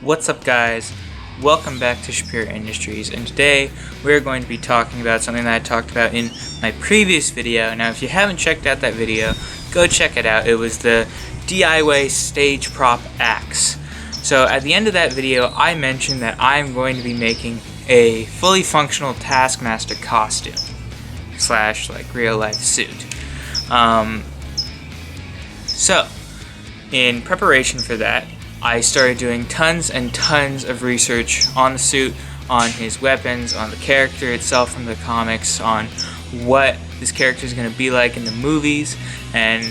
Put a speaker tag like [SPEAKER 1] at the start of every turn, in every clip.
[SPEAKER 1] What's up, guys? Welcome back to Shapiro Industries, and today we're going to be talking about something that I talked about in my previous video. Now, if you haven't checked out that video, go check it out. It was the DIY stage prop axe. So at the end of that video, I mentioned that I'm going to be making a fully functional Taskmaster costume slash like real life suit. So in preparation for that, I started doing tons and tons of research on the suit, on his weapons, on the character itself from the comics, on what this character is going to be like in the movies, and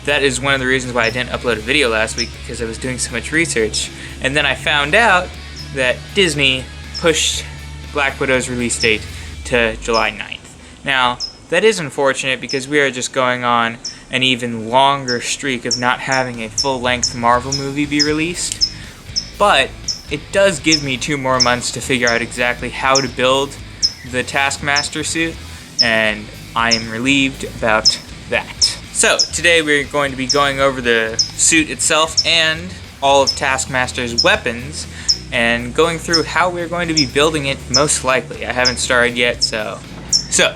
[SPEAKER 1] that is one of the reasons why I didn't upload a video last week, because I was doing so much research. And then I found out that Disney pushed Black Widow's release date to July 9th. Now, that is unfortunate because we are just going on an even longer streak of not having a full-length Marvel movie be released, but it does give me 2 more months to figure out exactly how to build the Taskmaster suit, and I am relieved about that. So today we're going to be going over the suit itself and all of Taskmaster's weapons and going through how we're going to be building it most likely. I haven't started yet, so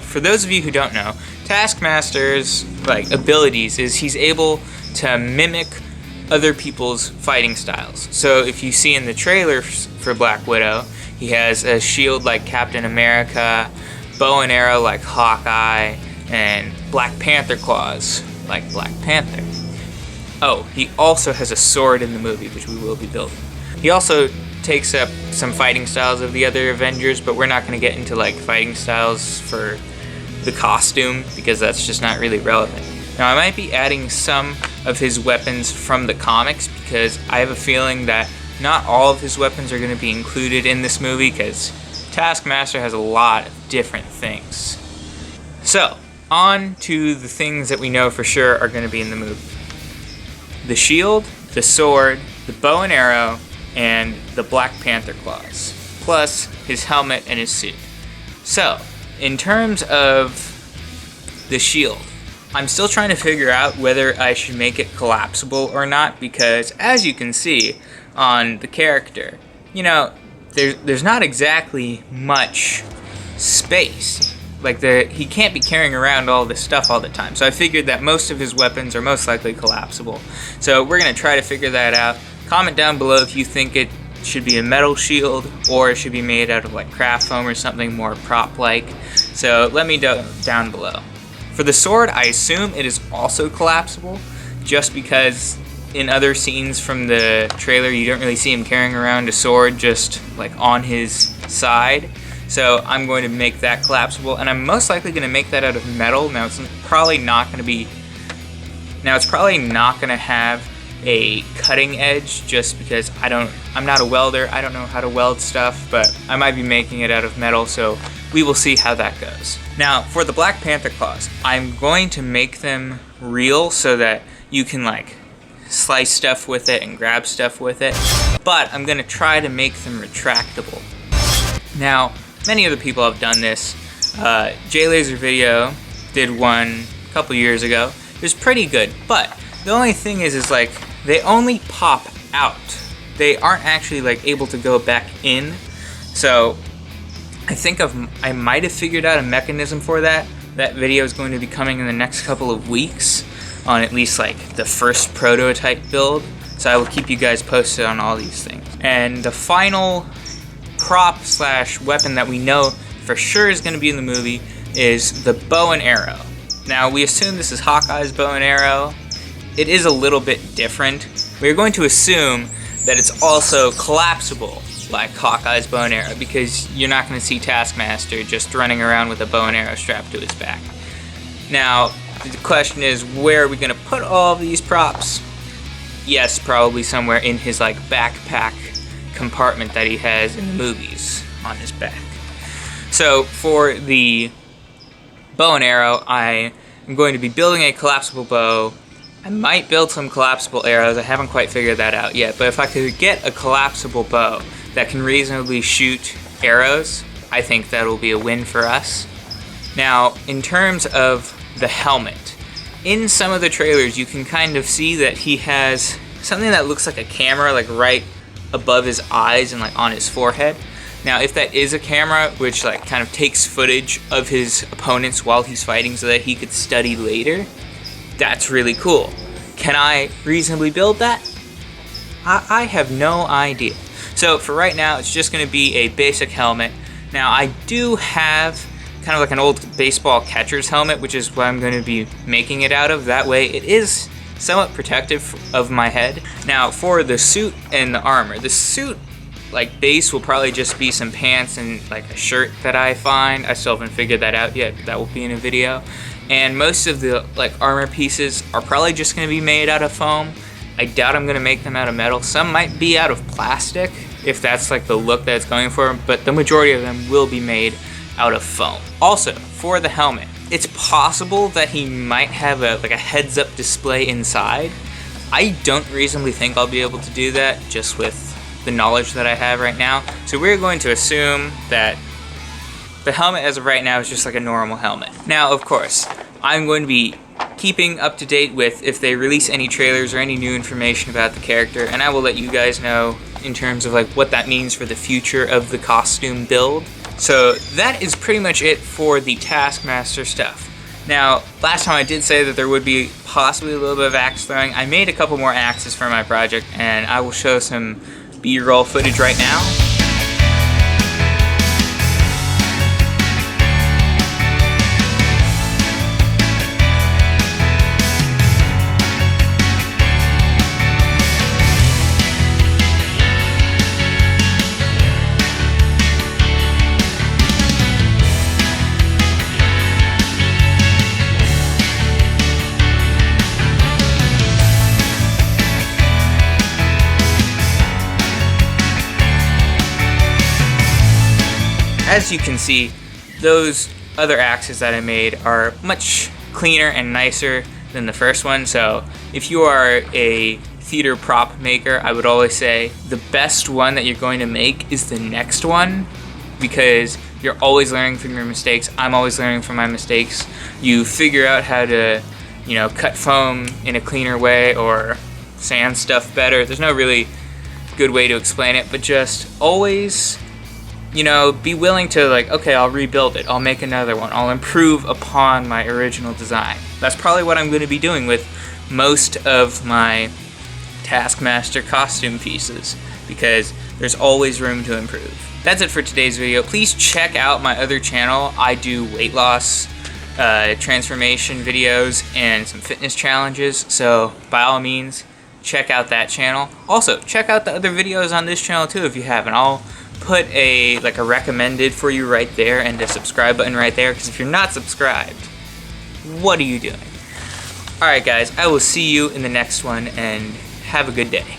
[SPEAKER 1] for those of you who don't know, Taskmaster's abilities is he's able to mimic other people's fighting styles. So if you see in the trailer for Black Widow, he has a shield like Captain America, bow and arrow like Hawkeye, and Black Panther claws like Black Panther. Oh, he also has a sword in the movie, which we will be building. He also takes up some fighting styles of the other Avengers, but we're not going to get into fighting styles for the costume because that's just not really relevant. Now, I might be adding some of his weapons from the comics because I have a feeling that not all of his weapons are going to be included in this movie because Taskmaster has a lot of different things. So, on to the things that we know for sure are going to be in the movie. The shield, the sword, the bow and arrow, and the Black Panther claws, plus his helmet and his suit. So, in terms of the shield, I'm still trying to figure out whether I should make it collapsible or not, because as you can see on the character, there's not exactly much space. He can't be carrying around all this stuff all the time. So I figured that most of his weapons are most likely collapsible. So we're going to try to figure that out. Comment down below if you think it should be a metal shield or it should be made out of craft foam or something more prop-like. So let me know down below. For the sword, I assume it is also collapsible, just because in other scenes from the trailer you don't really see him carrying around a sword just on his side. So I'm going to make that collapsible, and I'm most likely going to make that out of metal. Now it's probably not going to have a cutting edge just because I'm not a welder. I don't know how to weld stuff, but I might be making it out of metal, so we will see how that goes. Now, for the Black Panther claws, I'm going to make them real so that you can slice stuff with it and grab stuff with it, but I'm going to try to make them retractable. Now, many other people have done this. J-Laser Video did one a couple years ago. It was pretty good, but the only thing is they only pop out. They aren't actually able to go back in. So I think I might have figured out a mechanism for that. That video is going to be coming in the next couple of weeks on at least the first prototype build. So I will keep you guys posted on all these things. And the final prop slash weapon that we know for sure is going to be in the movie is the bow and arrow. Now, we assume this is Hawkeye's bow and arrow. It is a little bit different. We're going to assume that it's also collapsible like Hawkeye's bow and arrow, because you're not going to see Taskmaster just running around with a bow and arrow strapped to his back. Now, the question is, where are we going to put all of these props? Yes, probably somewhere in his backpack compartment that he has in the movies on his back. So for the bow and arrow, I am going to be building a collapsible bow. I might build some collapsible arrows. I haven't quite figured that out yet, but if I could get a collapsible bow that can reasonably shoot arrows, I think that'll be a win for us. Now, in terms of the helmet, in some of the trailers you can kind of see that he has something that looks like a camera right above his eyes and like on his forehead. Now, if that is a camera which like kind of takes footage of his opponents while he's fighting so that he could study later, that's really cool. Can I reasonably build that? I have no idea. So for right now, it's just going to be a basic helmet. Now, I do have kind of like an old baseball catcher's helmet, which is what I'm going to be making it out of. That way, it is somewhat protective of my head. Now, for the suit and the armor, the suit like base will probably just be some pants and like a shirt that I find. I still haven't figured that out yet. That will be in a video. And most of the like armor pieces are probably just going to be made out of foam. I doubt I'm going to make them out of metal. Some might be out of plastic if that's like the look that it's going for, but the majority of them will be made out of foam. Also, for the helmet, it's possible that he might have a heads-up display inside. I don't reasonably think I'll be able to do that just with the knowledge that I have right now. So we're going to assume that the helmet as of right now is just like a normal helmet. Now, of course, I'm going to be keeping up to date with if they release any trailers or any new information about the character, and I will let you guys know in terms of like what that means for the future of the costume build. So that is pretty much it for the Taskmaster stuff. Now, last time I did say that there would be possibly a little bit of axe throwing. I made a couple more axes for my project, and I will show some B-roll footage right now. As you can see, those other axes that I made are much cleaner and nicer than the first one. So if you are a theater prop maker, I would always say the best one that you're going to make is the next one, because you're always learning from your mistakes. I'm always learning from my mistakes. You figure out how to, cut foam in a cleaner way or sand stuff better. There's no really good way to explain it, but just always be willing to okay, I'll rebuild it, I'll make another one, I'll improve upon my original design. That's probably what I'm going to be doing with most of my Taskmaster costume pieces, because there's always room to improve. That's it for today's video. Please check out my other channel. I do weight loss, transformation videos, and some fitness challenges, so by all means, check out that channel. Also, check out the other videos on this channel too if you haven't. I'll put a recommended for you right there and a subscribe button right there, because if you're not subscribed, what are you doing? Alright guys, I will see you in the next one, and have a good day.